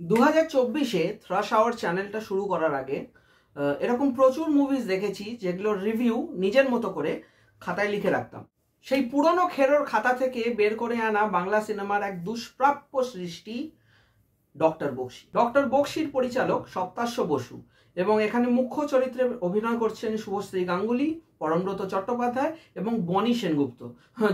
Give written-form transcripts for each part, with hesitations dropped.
2024-এ trash hour চ্যানেলটা শুরু করার আগে এরকম প্রচুর মুভিজ দেখেছি যেগুলোর রিভিউ নিজের মতো করে খাতায় লিখে রাখতাম। সেই পুরনো খেরোর খাতা থেকে বের করে আনা বাংলা সিনেমার এক দুষ্প্রাপ্য সৃষ্টি ডক্টর বক্সির পরিচালক সপ্তাশ্য বসু, এবং এখানে মুখ্য চরিত্রে অভিনয় করছেন শুভশ্রী গাঙ্গুলি, পরমব্রত চট্টোপাধ্যায় এবং বনি সেনগুপ্ত,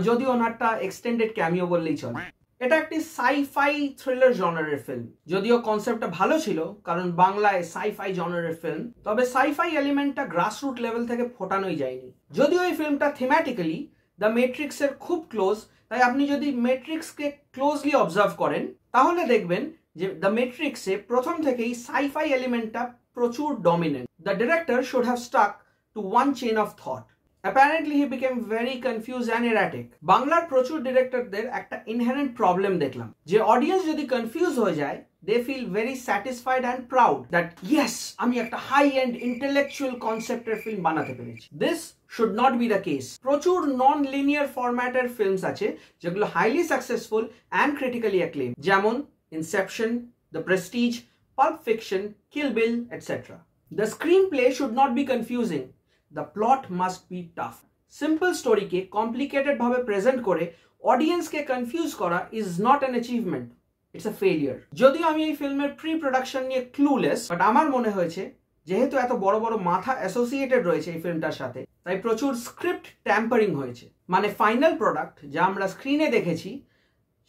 যদিও ওনারটা এক্সটেন্ডেড ক্যামিও বললেই চলে। এটা একটি সাইফাই থ্রিলার জনারের ফিল্ম। যদিও কনসেপ্টটা ভালো ছিল, কারণ বাংলায় সাইফাই জনারের ফিল্ম, তবে সাইফাই এলিমেন্টটা গ্রাসরুট লেভেল থেকে ফোটানোই যায়নি। যদিও এই ফিল্মটা থিম্যাটিক্যালি দ্য ম্যাট্রিক্সের খুব ক্লোজ, তাই আপনি যদি ম্যাট্রিক্সকে ক্লোজলি অবজার্ভ করেন তাহলে দেখবেন যে দ্য ম্যাট্রিক্সে প্রথম থেকেই সাইফাই এলিমেন্টটা প্রচুর dominant. The director should have stuck to one chain of thought. Apparently he became very confused and erratic. বাংলার প্রচুর ডিরেক্টরদের একটা ইনহেরেন্ট প্রবলেম দেখলাম, যে অডিয়েন্স যদি কনফিউজ হয়ে যায়, they feel very satisfied and proud that yes, আমি একটা হাই এন্ড ইন্টেলেকচুয়াল কনসেপ্টের ফিল্ম বানাতে পেরেছি। This should not be the case. প্রচুর নন লিনিয়ার ফরম্যাটের ফিল্মস আছে যেগুলো হাইলি সাকসেসফুল অ্যান্ড ক্রিটিক্যালি অ্যাক্লেইমড, যেমন Inception, the Prestige, pulp fiction, kill bill, etcetera. The screenplay should not be confusing. The plot must be tough. Simple story के complicated भावे present करे audience के confuse करा is not an achievement. It's a failure. যদিও আমি এই ফিল্মের pre production নিয়ে clueless, but আমার মনে হয়েছে যেহেতু এত বড় বড় মাথা অ্যাসোসিয়েটেড রয়েছে এই ফিল্মটার সাথে, তাই প্রচুর স্ক্রিপ্ট ট্যাম্পারিং হয়েছে। মানে ফাইনাল প্রোডাক্ট যা আমরা স্ক্রিনে দেখেছি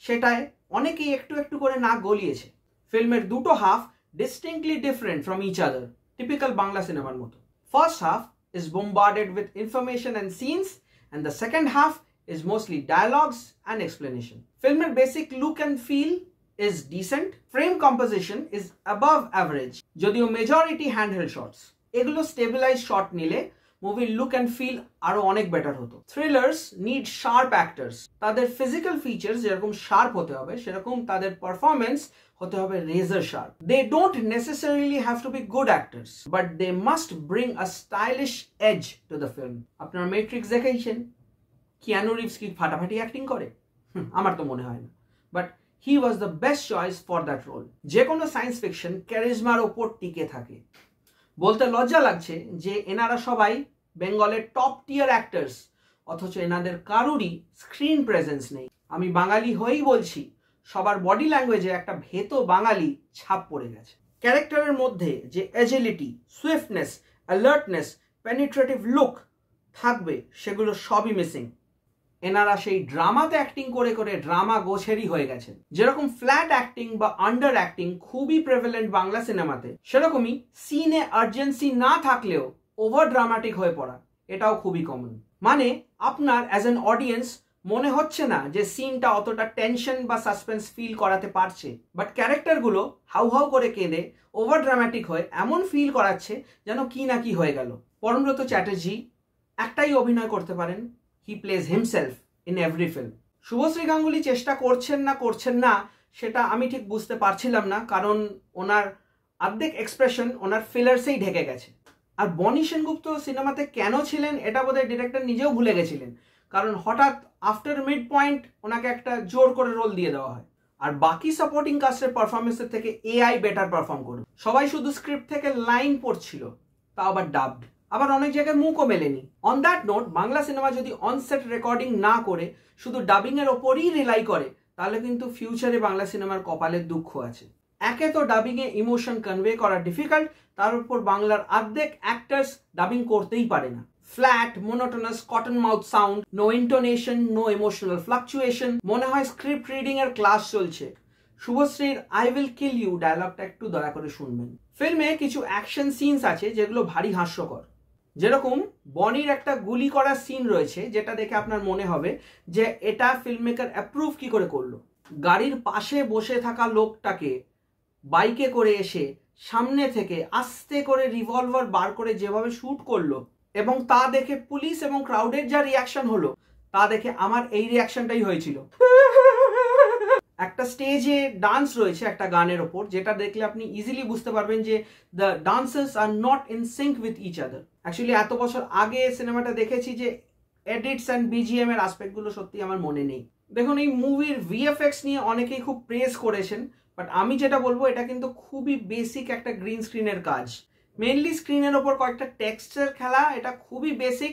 সেটায় অনেকেই একটু একটু করে নাক গলিয়েছে। ফিল্মের দুটো half distinctly different from each other, typical Bangla সিনেমার মতো। First half is bombarded with information and scenes, and the second half is mostly dialogues and explanation. Filmer basic look and feel is decent. Frame composition is above average. Jodio majority handheld shots. Egulo stabilized shot nile movie look and feel aro onek better hoto. Thrillers need sharp actors. Tader physical features jerokom sharp hote hobe serokom tader performance hote hobe razor sharp. They don't necessarily have to be good actors, but they must bring a stylish edge to the film. Apnar Matrix dekhechen Keanu Reeves ki ফাটাফাটি acting করে? আমার তো মনে হয় না, but he was the best choice for that role. যে কোনো science fiction ক্যারিজমার ওপর টিকে থাকে। বলতে লজ্জা লাগছে যে এনারা সবাই বেঙ্গলের টপ টিয়ার অ্যাক্টরস, অথচ এনাদের কারুরই স্ক্রিন প্রেজেন্স নেই। আমি বাঙালি হয়েই বলছি, সবার বডি ল্যাঙ্গুয়েজে একটা ভেতো বাঙালি ছাপ পড়ে গেছে। ক্যারেক্টারের মধ্যে যে এজিলিটি, সুইফটনেস, অ্যালার্টনেস, পেনিট্রেটিভ লুক থাকবে সেগুলো সবই মিসিং। এনারা সেই ড্রামাতে অ্যাক্টিং করে করে ড্রামা গোছেরই হয়ে গেছেন। যেরকম ফ্ল্যাট অ্যাক্টিং বা আন্ডার অ্যাক্টিং খুবই প্রেভেলেন্ট বাংলা সিনেমাতে, সেরকমই সিনে আর্জেন্সি না থাকলেও ওভার ড্রামাটিক হয়ে পড়া এটাও খুবই কমন। মানে আপনার অ্যাজ অ্যান অডিয়েন্স মনে হচ্ছে না যে সিনটা অতটা টেনশন বা সাসপেন্স ফিল করাতে পারছে, বাট ক্যারেক্টারগুলো হাউ হাউ করে কেঁদে ওভার ড্রামাটিক হয়ে এমন ফিল করাচ্ছে যেন কি না কি হয়ে গেল। পরমব্রত চ্যাটার্জি একটাই অভিনয় করতে পারেন, he plays himself in every film. Subhashree Ganguly চেষ্টা করছেন না সেটা আমি ঠিক বুঝতে পারছিলাম না, কারণ ওনার অর্ধেক এক্সপ্রেশন ওনার ফিলার্সেই ঢেকে গেছে। আর বনি সেনগুপ্ত সিনেমাতে কেন ছিলেন এটা বোধহয় ডিরেক্টর নিজেও ভুলে গেছিলেন, কারণ হঠাৎ আফটার মিড পয়েন্ট ওনাকে একটা জোর করে রোল দিয়ে দেওয়া হয়। আর বাকি সাপোর্টিং কাস্টের পারফরমেন্সের থেকে এআই বেটার পারফর্ম করবে। সবাই শুধু স্ক্রিপ্ট থেকে লাইন পড়ছিল, তাও আবার ডাবড, আবার অনেক জায়গায় মুখও মেলেনি। On that note, Bangla cinema যদি অনসেট রেকর্ডিং না করে শুধু ডাবিং এর ওপরই রিলাই করে, তাহলে কিন্তু ফিউচারে বাংলা সিনেমার কপালের দুঃখ আছে। একে তো ডাবিং এ ইমোশন কনভে করা ডিফিকাল্ট, তার উপর বাংলার অর্ধেক অ্যাক্টার্স ডাবিং করতেই পারে না। Flat, monotonous, cotton mouth sound, no intonation, no emotional fluctuation, মনে হয় স্ক্রিপ্ট রিডিং এর ক্লাস চলছে। শুভশ্রীর আই উইল কিল ইউ ডায়লগটা একটু দয়া করে শুনবেন। ফিল্মে কিছু অ্যাকশন সিনস আছে যেগুলো ভারী হাস্যকর। যেরকম বনির একটা গুলি করার সিন রয়েছে, যেটা দেখে আপনার মনে হবে যে এটা ফিল্ম মেকার অ্যাপ্রুভ কি করে করলো। গাড়ির পাশে বসে থাকা লোকটাকে বাইকে করে এসে সামনে থেকে আস্তে করে রিভলভার বার করে যেভাবে শুট করলো, এবং তা দেখে পুলিশ এবং ক্রাউডের যা রিয়াকশন হলো, তা দেখে আমার এই রিয়াকশনটাই হয়েছিল। একটা স্টেজে ডান্স রয়েছে একটা গানের ওপর, যেটা দেখলে আপনি ইজিলি বুঝতে পারবেন যে the dancers are not in sync with each other. Actually এত বছর আগে সিনেমাটা দেখেছি যে এডিটস অ্যান্ড বিজিএম এর আসপেক্টগুলো সত্যি আমার মনে নেই। দেখুন, এই মুভির ভিএফএক্স নিয়ে অনেকেই খুব প্রেজ করেছেন, বাট আমি যেটা বলবো এটা কিন্তু খুবই বেসিক একটা গ্রিন স্ক্রিনের কাজ, মেইনলি স্ক্রিনের ওপর কয়েকটা টেক্সচার খেলা, এটা খুবই বেসিক,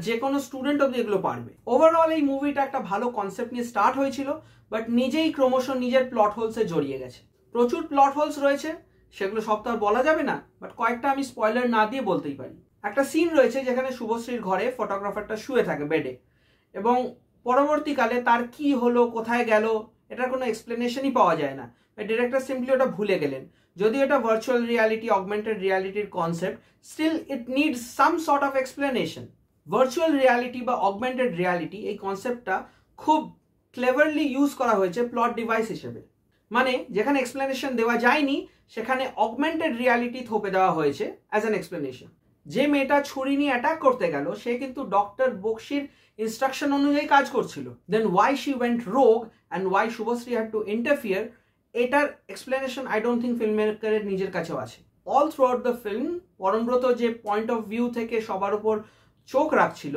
যে কোনো স্টুডেন্ট অবধি এগুলো পারবে। ওভারঅল এই মুভিটা একটা ভালো কনসেপ্ট নিয়ে স্টার্ট হয়েছিল, বাট নিজেই ক্রমশ নিজের প্লট হোলসে জড়িয়ে গেছে। প্রচুর প্লট হোলস রয়েছে, সেগুলো সব তো আর বলা যাবে না, বাট কয়েকটা আমি স্পয়লার না দিয়ে বলতেই পারি। একটা সিন রয়েছে যেখানে শুভশ্রীর ঘরে ফটোগ্রাফারটা শুয়ে থাকে বেডে, এবং পরবর্তীকালে তার কি হলো, কোথায় গেল, এটার কোনো এক্সপ্লেনেশনই পাওয়া যায় না। ডিরেক্টর সিম্পলি ওটা ভুলে গেলেন। যদি এটা ভার্চুয়াল রিয়ালিটি, অগমেন্টেড রিয়ালিটির concept, still it needs some sort of explanation. Virtual reality বা অগমেন্টেড রিয়ালিটি এই কনসেপ্টটা খুব ক্লেভারলি ইউজ করা হয়েছে প্লট ডিভাইস হিসেবে। মানে যেখানে এক্সপ্লেনেশন দেওয়া যায়নি সেখানে অগমেন্টেড রিয়ালিটি থোপে দেওয়া হয়েছে অ্যাজ অ্যান এক্সপ্লেনেশন। যে মেয়েটা ছুরি নিয়ে অ্যাটাক করতে গেল সে কিন্তু ডক্টর বক্সির ইনস্ট্রাকশন অনুযায়ী কাজ করছিল। Then why she went rogue and why Subhashree had to interfere, এটার explanation I don't think film মেকারের নিজের কাছেও আছে। All throughout the film Parambrata যে পয়েন্ট অফ ভিউ থেকে সবার উপর চোখ রাখছিল,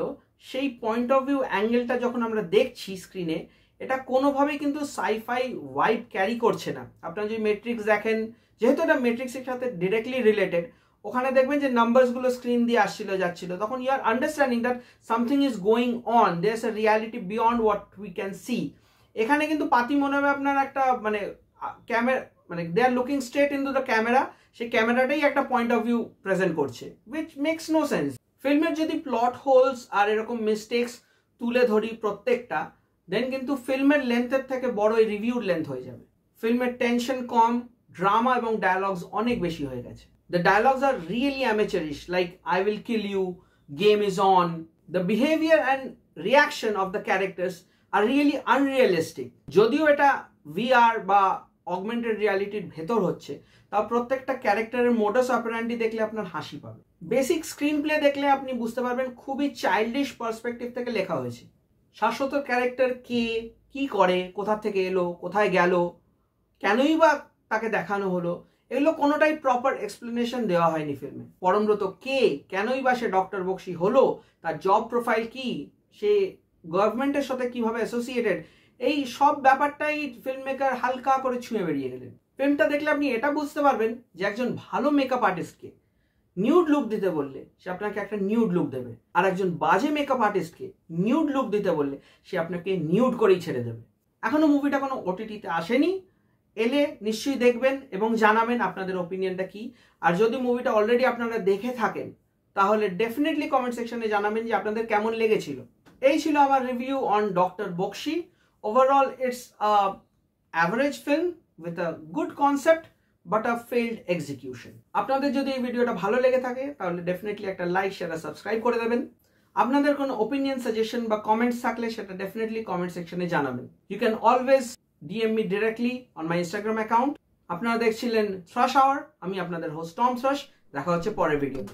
সেই পয়েন্ট অফ ভিউ অ্যাঙ্গেলটা যখন আমরা দেখছি স্ক্রিনে, এটা কোনোভাবেই কিন্তু সাইফাই ওয়াইব ক্যারি করছে না। আপনারা যদি ম্যাট্রিক্স দেখেন, যেহেতু এটা ম্যাট্রিক্সের সাথে ডিরেক্টলি রিলেটেড, ওখানে দেখবেন যে নাম্বারসগুলো স্ক্রিন দিয়ে আসছিল যাচ্ছিল, তখন you are understanding that something is going on, there is a reality beyond what we can see. এখানে কিন্তু পাতি মনে হবে আপনার একটা মানে ক্যামেরা, মানে they are looking straight into the camera, সেই ক্যামেরাটাই একটা পয়েন্ট অফ ভিউ প্রেজেন্ট করছে, উইচ মেক্স নো সেন্স। ফিল্মের যদি প্লট হোলস আর এরকম মিস্টেক্স তুলে ধরি প্রত্যেকটা, দেন কিন্তু ফিল্মের লেন্থের থেকে বড় এই রিভিউর লেন্থ হয়ে যাবে। ফিল্মের টেনশন কম, ড্রামা এবং ডায়ালগস অনেক বেশি হয়ে গেছে। The dialogues are really amateurish, like I will kill you, game is on. The behavior and reaction of the characters are really unrealistic. যদিও এটা VR বা অগমেন্টেড রিয়ালিটির ভেতর হচ্ছে, তা প্রত্যেকটা ক্যারেক্টারের মোডাস অপারেন্ডি দেখলে আপনার হাসি পাবে। বেসিক স্ক্রিন প্লে দেখলে আপনি বুঝতে পারবেন খুবই চাইল্ডিশ পার্সপেক্টিভ থেকে লেখা হয়েছে। শাশ্বত ক্যারেক্টার কে, কি করে, কোথা থেকে এলো, কোথায় গেল, কেনই বা তাকে দেখানো হলো, এগুলো কোনোটাই প্রপার এক্সপ্লেনেশন দেওয়া হয়নি ফিল্মে। পরমব্রত কে, কেনই বা সে ডক্টর বক্সি হলো, তার জব প্রোফাইল কি, সে গভর্নমেন্টের সাথে কিভাবে অ্যাসোসিয়েটেড, এই সব ব্যাপারটাই ফিল্ম মেকার হালকা করে ছুঁয়ে বেরিয়ে গেলেন। ফিল্মটা দেখলে আপনি এটা বুঝতে পারবেন যে একজন ভালো মেকআপ আর্টিস্টকে নিউড লুক দিতে বললে সে আপনাকে একটা নিউড লুক দেবে, আর একজন বাজে মেকআপ আর্টিস্টকে নিউড লুক দিতে বললে সে আপনাকে নিউড করেই ছেড়ে দেবে। এখনো মুভিটা কোনো ওটিটিতে আসেনি, এলে নিশ্চয়ই দেখবেন এবং জানাবেন আপনাদের ওপিনিয়নটা কি। আর যদি মুভিটা অলরেডি আপনারা দেখে থাকেন তাহলে ডেফিনেটলি কমেন্ট সেকশনে জানাবেন যে আপনাদের কেমন লেগেছিল। এই ছিল আমার review on doctor Bakshi. Overall it's a average film with a good concept but a failed execution. আপনাদের যদি এই ভিডিওটা ভালো লেগে থাকে তাহলে ডেফিনেটলি একটা লাইক, শেয়ার আর সাবস্ক্রাইব করে দেবেন। আপনাদের কোনো ওপিনিয়ন, সাজেশন বা কমেন্টস থাকলে সেটা ডেফিনেটলি কমেন্ট সেকশনে জানাবেন। You can always DM me directly on my Instagram account. আপনারা দেখছিলেন থ্রাশ আওয়ার, আমি আপনাদের হোস্ট টম থ্রাশ। দেখা হচ্ছে পরের ভিডিওতে।